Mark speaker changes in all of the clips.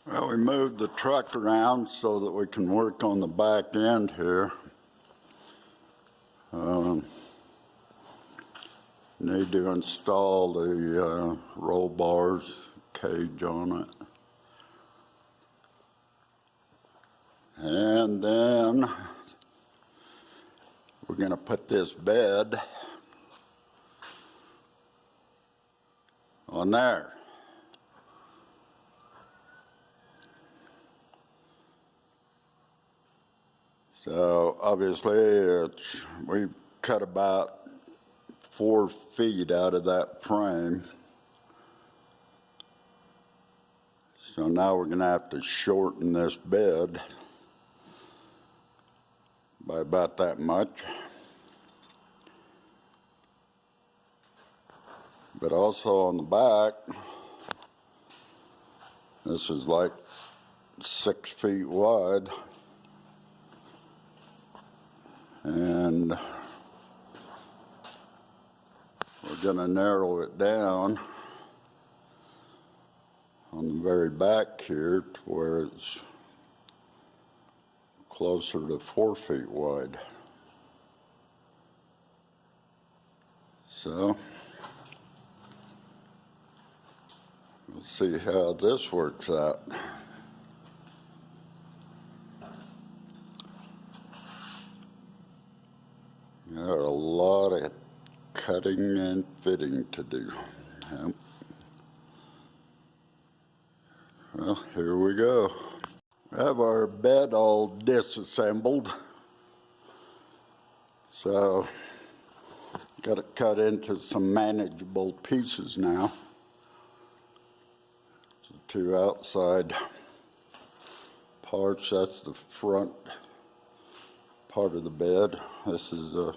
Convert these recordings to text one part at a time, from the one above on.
Speaker 1: Well, we moved the truck around so that we can work on the back end here. Need to install the roll bars cage on it. And then we're going to put this bed on there. So obviously we cut about 4 feet out of that frame. So now we're going to have to shorten this bed by about that much. But also on the back, this is like 6 feet wide. And we're going to narrow it down on the very back here to where it's closer to 4 feet wide. So we'll see how this works out. Got a lot of cutting and fitting to do. Yep. Well, here we go. We have our bed all disassembled. So, got it cut into some manageable pieces now. The 2 outside parts, that's the front part of the bed. This is the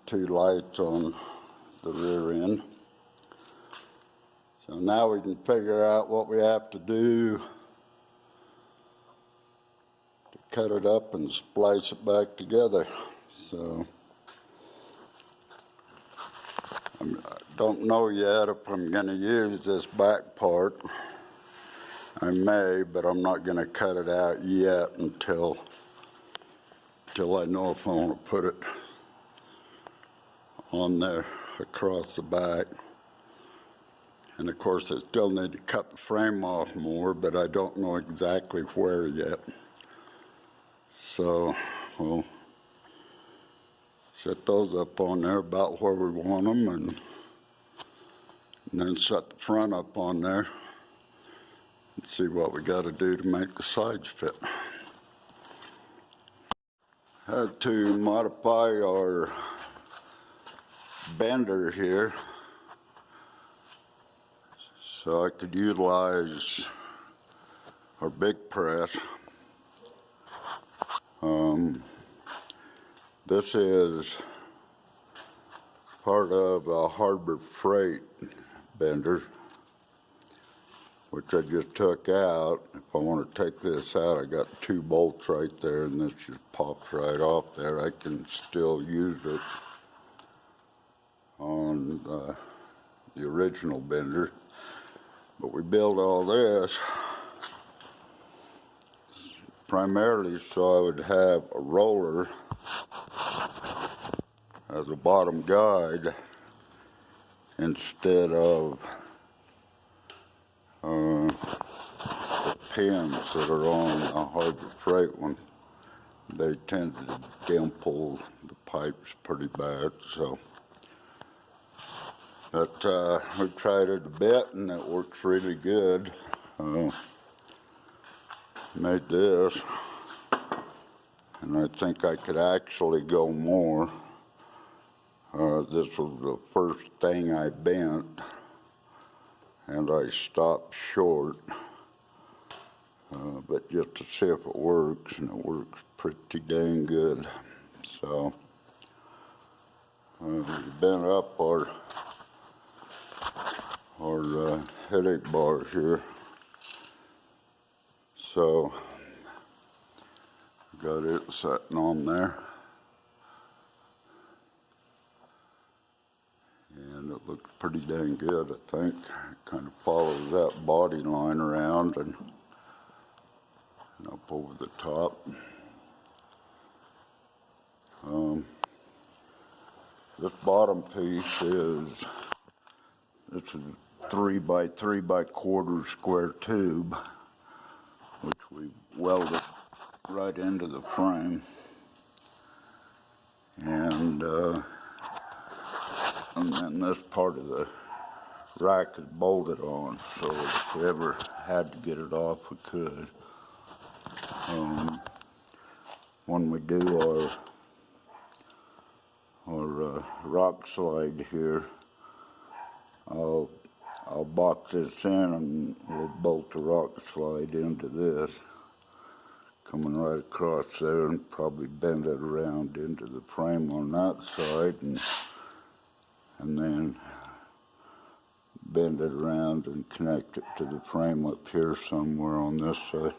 Speaker 1: 2 lights on the rear end. So now we can figure out what we have to do to cut it up and splice it back together. So I don't know yet if I'm going to use this back part. I may, but I'm not going to cut it out yet until I know if I want to put it on there across the back. And of course I still need to cut the frame off more, but I don't know exactly where yet. So we'll set those up on there about where we want them, and then set the front up on there and see what we got to do to make the sides fit. Had to modify our bender here so I could utilize our big press. This is part of a Harbor Freight bender, which I just took out. If I want to take this out, I got 2 bolts right there, and this just pops right off there. I can still use it on the original bender, but we built all this primarily so I would have a roller as a bottom guide instead of the pins that are on a Harbor Freight one. They tend to dimple the pipes pretty bad, so. But we tried it a bit and it works really good. Made this, and I think I could actually go more. This was the first thing I bent, and I stopped short, but just to see if it works, and it works pretty dang good. So we bent up our headache bars here. So got it sitting on there, and it looks pretty dang good, I think. It kind of follows that body line around and up over the top. This bottom piece is, this is a 3 by 3 by quarter square tube, which we welded right into the frame. And then this part of the rack is bolted on, so if we ever had to get it off, we could. When we do our rock slide here, I'll box this in and we'll bolt the rock slide into this, coming right across there, and probably bend it around into the frame on that side, and then bend it around and connect it to the frame up here somewhere on this side.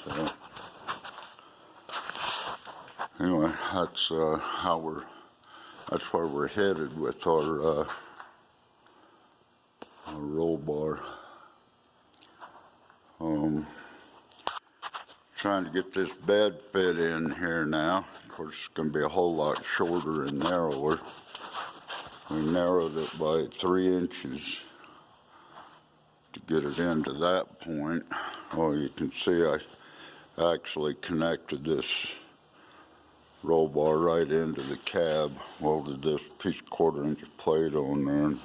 Speaker 1: So, anyway, that's that's where we're headed with our roll bar. Trying to get this bed fit in here now. Of course, it's going to be a whole lot shorter and narrower. We narrowed it by 3 inches to get it into that point. Oh, you can see I actually connected this roll bar right into the cab, welded this piece of 1/4 inch plate on there and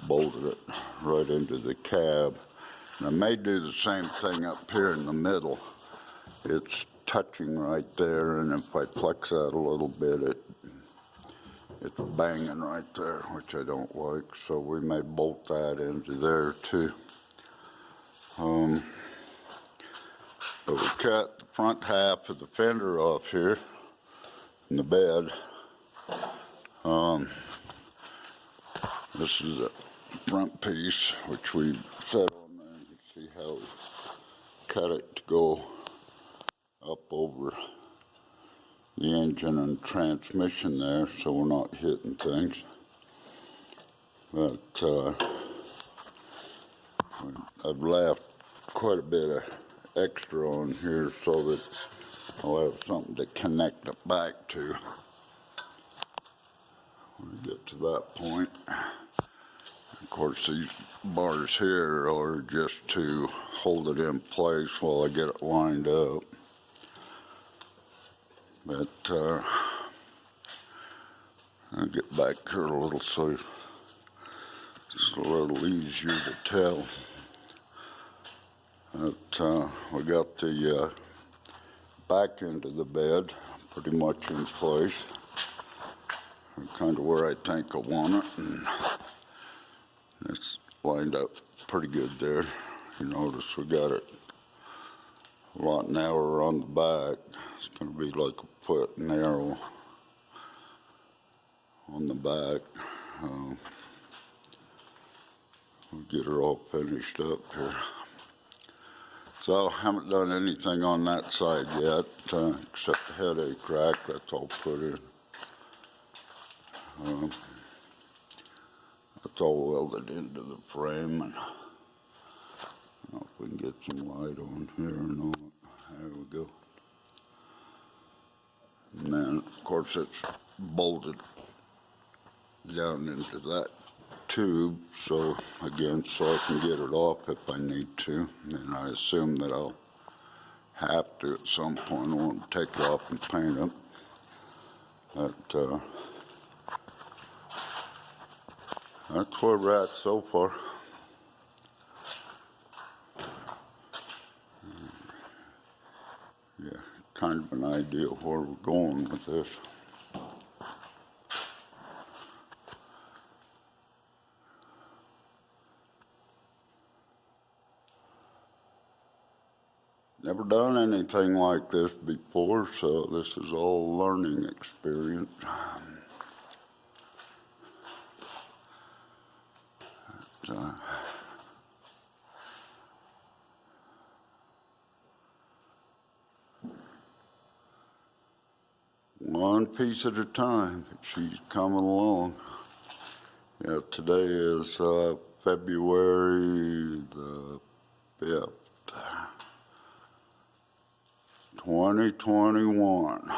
Speaker 1: bolted it right into the cab. And I may do the same thing up here in the middle. It's touching right there, and if I flex that a little bit, it's banging right there, which I don't like, so we may bolt that into there too. But we cut the front half of the fender off here in the bed. This is a front piece which we set on there. You can see how we cut it to go up over the engine and transmission there, so we're not hitting things. But I've left quite a bit of extra on here so that I'll have something to connect it back to when we get to that point. Of course, these bars here are just to hold it in place while I get it lined up. But I'll get back here a little so it's a little easier to tell. But we got the back end of the bed pretty much in place. Kind of where I think I want it, and it's lined up pretty good there. You notice we got it a lot narrower on the back. It's going to be like a foot narrow on the back. We'll get her all finished up here. So I haven't done anything on that side yet, except the headache rack. That's all put in. That's all welded into the frame, and I don't know if we can get some light on here or not. There we go. And then, of course, it's bolted down into that tube, so again, so I can get it off if I need to. And I assume that I'll have to at some point. I want to take it off and paint it. But that's where we're at so far. Yeah, kind of an idea of where we're going with this. Never done anything like this before, so this is all a learning experience. one piece at a time. She's coming along. Yeah, today is February the 5th, 2021.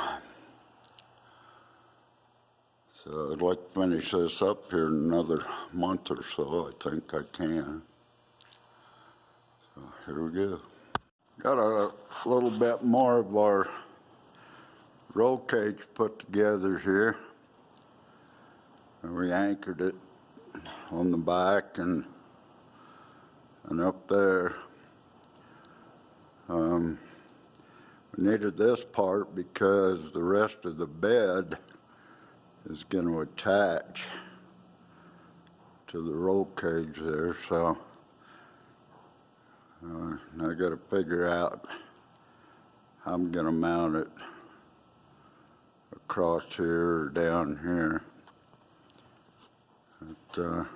Speaker 1: So I'd like to finish this up here in another month or so. I think I can. So here we go. Got a little bit more of our roll cage put together here. And we anchored it on the back and up there. We needed this part because the rest of the bed is going to attach to the roll cage there, so I got to figure out how I'm going to mount it across here or down here. But,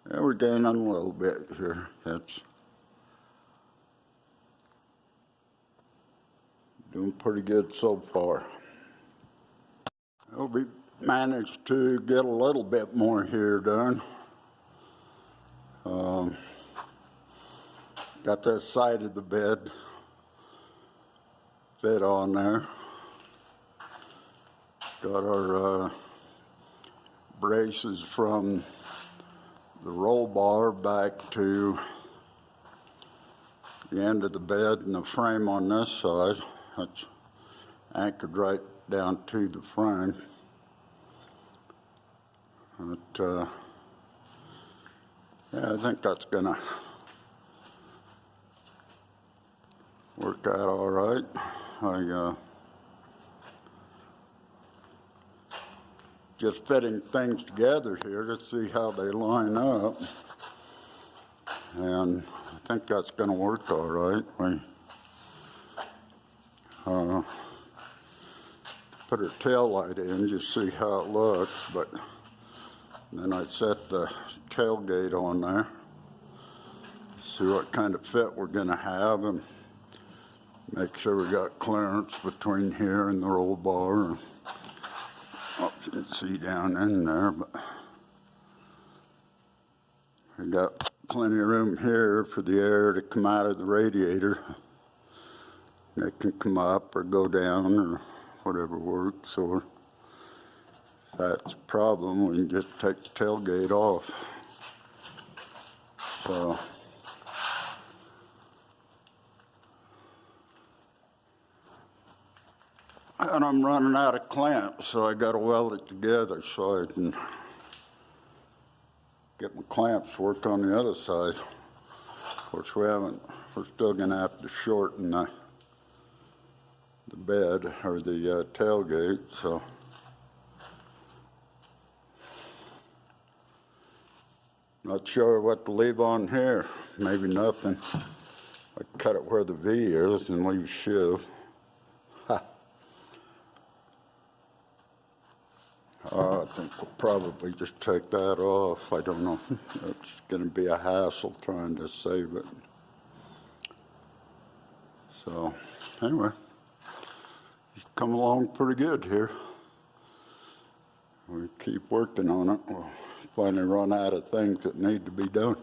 Speaker 1: yeah, we're gaining a little bit here. That's doing pretty good so far. Well, we managed to get a little bit more here done. Got that side of the bed fit on there. Got our braces from the roll bar back to the end of the bed and the frame on this side. That's anchored right down to the frame. But, yeah, I think that's gonna work out all right. Just fitting things together here to see how they line up. And I think that's gonna work all right. We put her tail light in, just see how it looks, but then I set the tailgate on there, see what kind of fit we're gonna have, and make sure we got clearance between here and the roll bar. And, oh, you can see down in there, but we got plenty of room here for the air to come out of the radiator. It can come up or go down or whatever works, or if that's a problem, we can just take the tailgate off. So, and I'm running out of clamps, so I got to weld it together so I can get my clamps work on the other side. Of course, we're still going to have to shorten the bed or the tailgate, so not sure what to leave on here. Maybe nothing. I cut it where the V is and leave shiv. I think we'll probably just take that off. I don't know. It's going to be a hassle trying to save it. So, anyway, it's come along pretty good here. We keep working on it. We'll finally run out of things that need to be done.